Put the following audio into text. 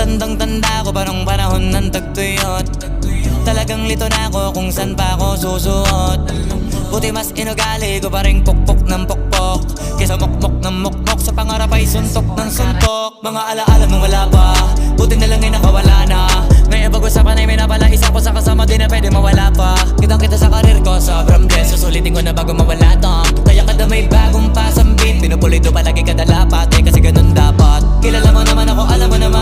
Tandang-tanda ko parang panahon ng tagtuyot. Talagang lito na ako kung san pa ako susuot. Buti mas inugali ko pa rin pukpok ng pukpok kesa mukmok ng mukmok, sa pangarap ay suntok ng suntok. Mga alaala nung wala pa, buti na lang ay nakawala na. Ngayon pag-usapan ay may napala, isa ko sa kasama di na pwede mawala pa. Kitang kita sa karir ko, sobrang blessed, susulitin ko na bago mawala to. Kaya kada may bagong pasambit, pinupulido palagi kada lapat, kasi ganun dapat. Kilala mo naman ako, alam mo naman